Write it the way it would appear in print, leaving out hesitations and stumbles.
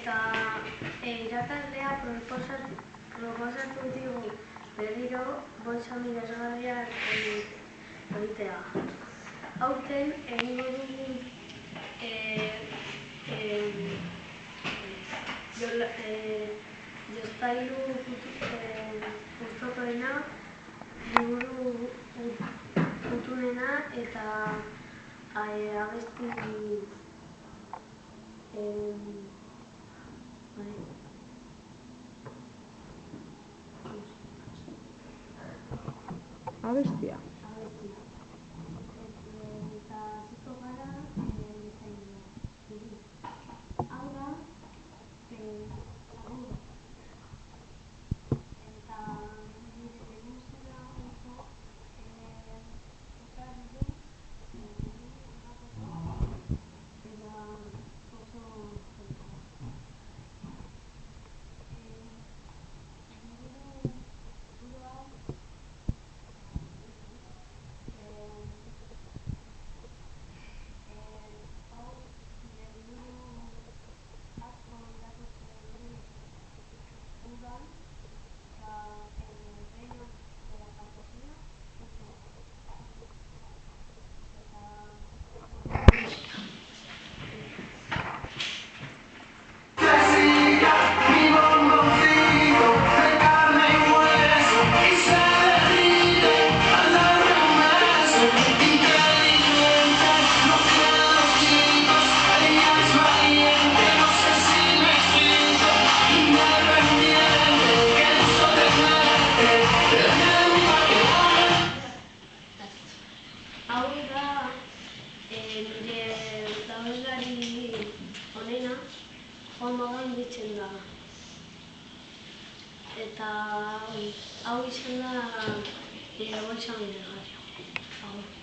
Eta irakaslea proposatu digu berriro boltsa miresgarria egitea. Aurten egingo dugu jostailu gustukoena, liburu kutunena eta abesti abestia. Eta ziko gara hau da agur. Eta nire lehenzera oso ekarri eta oso ditzen da. Eta hau izan da boltsa miresgarria.